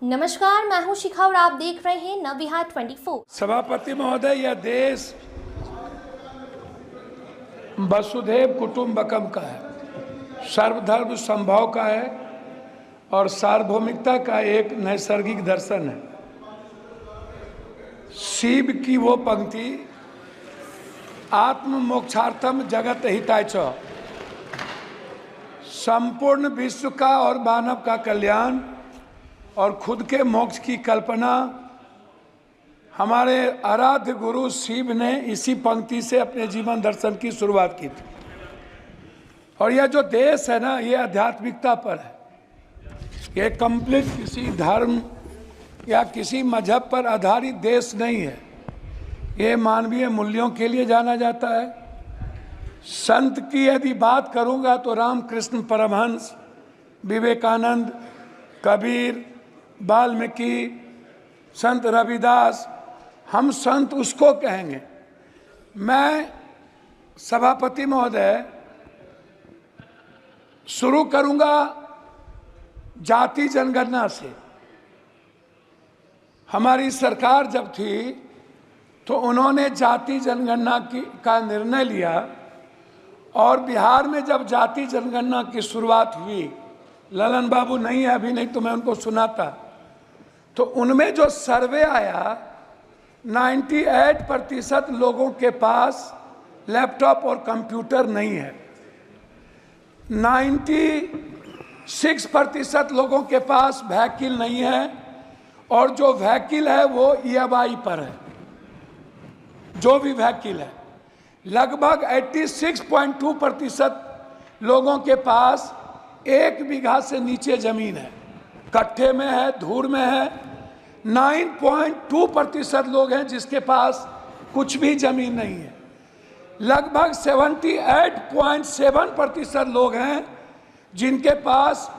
नमस्कार, मैं हूं शिखा और आप देख रहे हैं नवविहार 24। सभापति महोदय, यह देश वसुधैव कुटुंबकम का है, सर्वधर्म संभव का है और सार्वभौमिकता का एक नैसर्गिक दर्शन है। शिव की वो पंक्ति, आत्म मोक्षार्थम जगत हिताय च, संपूर्ण विश्व का और मानव का कल्याण और खुद के मोक्ष की कल्पना हमारे आराध्य गुरु शिव ने इसी पंक्ति से अपने जीवन दर्शन की शुरुआत की थी। और यह जो देश है ना, ये आध्यात्मिकता पर है। ये कंप्लीट किसी धर्म या किसी मजहब पर आधारित देश नहीं है। ये मानवीय मूल्यों के लिए जाना जाता है। संत की यदि बात करूंगा तो रामकृष्ण परमहंस, विवेकानंद, कबीर, वाल्मीकि, संत रविदास, हम संत उसको कहेंगे। मैं सभापति महोदय शुरू करूंगा जाति जनगणना से। हमारी सरकार जब थी तो उन्होंने जाति जनगणना का निर्णय लिया और बिहार में जब जाति जनगणना की शुरुआत हुई, ललन बाबू नहीं है अभी, नहीं तो मैं उनको सुनाता, तो उनमें जो सर्वे आया 98% लोगों के पास लैपटॉप और कंप्यूटर नहीं है। 96% लोगों के पास व्हीकल नहीं है और जो व्हीकल है वो EMI पर है। जो भी व्हीकल है, लगभग 86.2% लोगों के पास 1 बीघा से नीचे जमीन है, कट्ठे में है, धूर में है। 9.2% लोग हैं जिसके पास कुछ भी जमीन नहीं है। लगभग 78.7% लोग हैं जिनके पास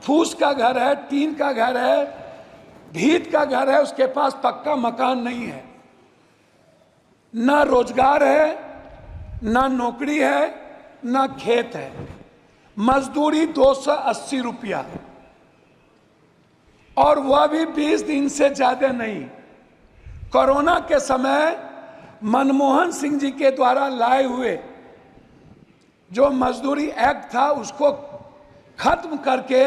फूस का घर है, टीन का घर है, भीत का घर है, उसके पास पक्का मकान नहीं है। ना रोजगार है, ना नौकरी है, ना खेत है। मजदूरी 280 रुपया, और वह भी 20 दिन से ज्यादा नहीं। कोरोना के समय मनमोहन सिंह जी के द्वारा लाए हुए जो मजदूरी एक्ट था उसको खत्म करके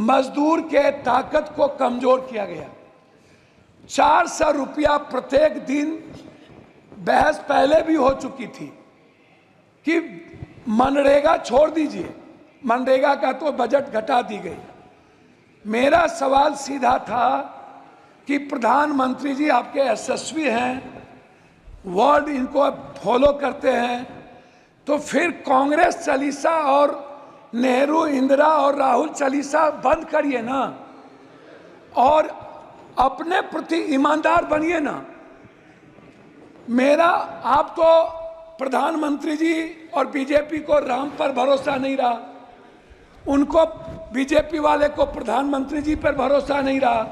मजदूर के ताकत को कमजोर किया गया। 400 रुपया प्रत्येक दिन। बहस पहले भी हो चुकी थी कि मनरेगा छोड़ दीजिए, मनरेगा का तो बजट घटा दी गई। मेरा सवाल सीधा था कि प्रधानमंत्री जी आपके यशस्वी हैं, वर्ड इनको फॉलो करते हैं, तो फिर कांग्रेस चालीसा और नेहरू, इंदिरा और राहुल चालीसा बंद करिए ना और अपने प्रति ईमानदार बनिए ना। मेरा आप तो प्रधानमंत्री जी और बीजेपी को राम पर भरोसा नहीं रहा, उनको बीजेपी वाले को प्रधानमंत्री जी पर भरोसा नहीं रहा।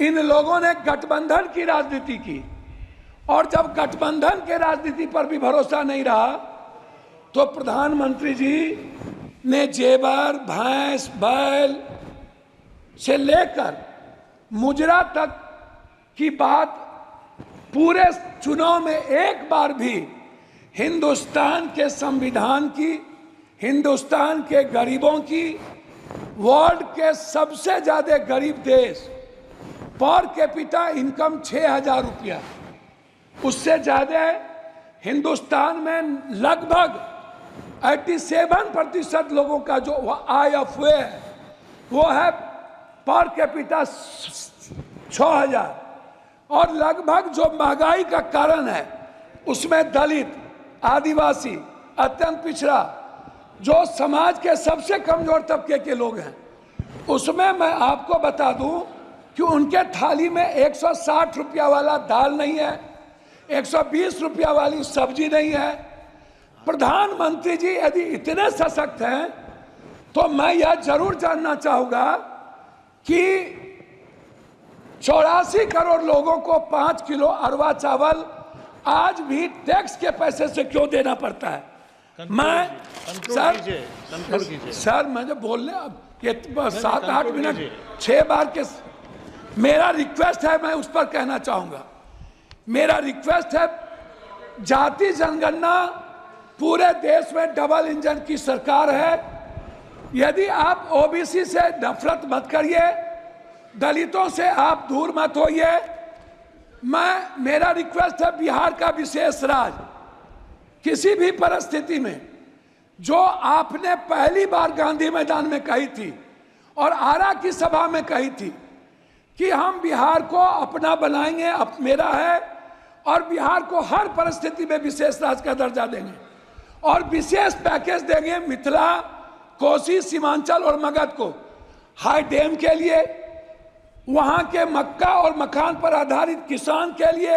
इन लोगों ने गठबंधन की राजनीति की और जब गठबंधन के राजनीति पर भी भरोसा नहीं रहा तो प्रधानमंत्री जी ने जेवर, भैंस, बैल से लेकर मुजरा तक की बात पूरे चुनाव में एक बार भी हिंदुस्तान के संविधान की, हिंदुस्तान के गरीबों की, वर्ल्ड के सबसे ज्यादा गरीब देश, पर कैपिटा इनकम 6000 रुपया, उससे ज्यादा हिंदुस्तान में लगभग 87% लोगों का जो IFA है वो है पर कैपिटा 6000। और लगभग जो महंगाई का कारण है उसमें दलित, आदिवासी, अत्यंत पिछड़ा, जो समाज के सबसे कमजोर तबके के लोग हैं, उसमें मैं आपको बता दूं कि उनके थाली में 160 रुपया वाला दाल नहीं है, 120 रुपया वाली सब्जी नहीं है। प्रधानमंत्री जी यदि इतने सशक्त हैं तो मैं यह जरूर जानना चाहूंगा कि 84 करोड़ लोगों को 5 किलो अरवा चावल आज भी टैक्स के पैसे से क्यों देना पड़ता है? सर मुझे बोलने अब ये 7-8 मिनट 6 बार के मेरा रिक्वेस्ट है, मैं उस पर कहना चाहूंगा। मेरा रिक्वेस्ट है, जाति जनगणना पूरे देश में डबल इंजन की सरकार है। यदि आप ओबीसी से नफरत मत करिए, दलितों से आप दूर मत होइए। मेरा रिक्वेस्ट है, बिहार का विशेष राज किसी भी परिस्थिति में जो आपने पहली बार गांधी मैदान में कही थी और आरा की सभा में कही थी कि हम बिहार को अपना बनाएंगे, मेरा है, और बिहार को हर परिस्थिति में विशेष राज्य का दर्जा देंगे और विशेष पैकेज देंगे मिथिला, कोसी, सीमांचल और मगध को हाई डैम के लिए, वहां के मक्का और मखान पर आधारित किसान के लिए,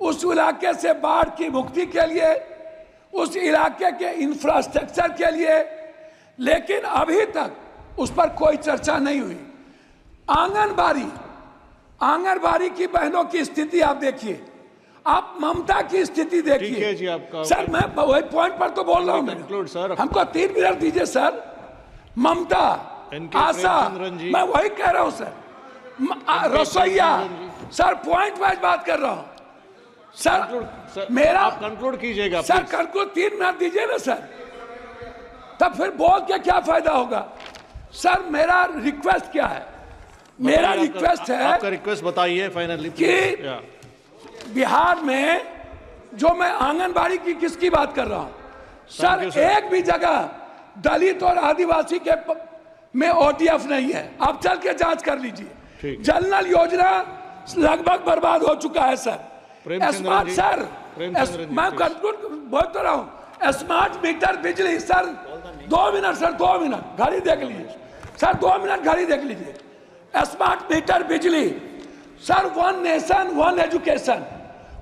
उस इलाके से बाढ़ की मुक्ति के लिए, उस इलाके के इंफ्रास्ट्रक्चर के लिए। लेकिन अभी तक उस पर कोई चर्चा नहीं हुई। आंगनबाड़ी की बहनों की स्थिति आप देखिए, आप ममता की स्थिति देखिए। सर मैं वही पॉइंट पर तो बोल रहा हूँ, हमको 3 मिनट दीजिए सर। ममता, आशा, मैं वही कह रहा हूँ सर। रसोईया, सर पॉइंट वाइज बात कर रहा हूँ सर। मेरा कंक्लूड कीजिएगा सर, कंक्लूड 3 मिनट दीजिए ना सर, तब फिर बोल के क्या फायदा होगा। सर मेरा रिक्वेस्ट क्या है, मेरा रिक्वेस्ट है, आपका रिक्वेस्ट बताइए फाइनली कि बिहार में जो मैं आंगनबाड़ी की किसकी बात कर रहा हूं सर, एक भी जगह दलित और आदिवासी के में ओटीएफ नहीं है। आप चल के जांच कर लीजिए। जल योजना लगभग बर्बाद हो चुका है सर। स्मार्ट सर, मैं कंक्लूड बोल तो रहा हूं, स्मार्ट मीटर बिजली सर, 2 मिनट सर, 2 मिनट घड़ी देख लीजिए सर, 2 मिनट घड़ी देख लीजिए। स्मार्ट मीटर बिजली sir, 1 nation 1 education,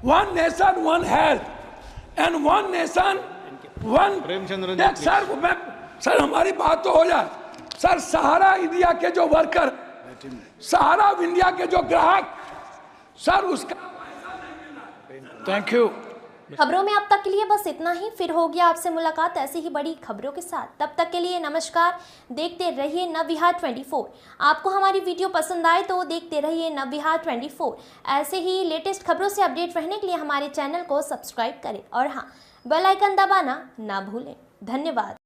1 nation 1 health and 1 nation 1 sir हमारी बात तो हो जाए सर। सहारा इंडिया के जो वर्कर, सहारा इंडिया के जो ग्राहक सर, उसका थैंक यू। खबरों में अब तक के लिए बस इतना ही। फिर होगी आपसे मुलाकात ऐसी ही बड़ी खबरों के साथ। तब तक के लिए नमस्कार। देखते रहिए नवविहार 24। आपको हमारी वीडियो पसंद आए तो देखते रहिए नवविहार 24। ऐसे ही लेटेस्ट खबरों से अपडेट रहने के लिए हमारे चैनल को सब्सक्राइब करें और हाँ, बेल आइकन दबाना ना भूलें। धन्यवाद।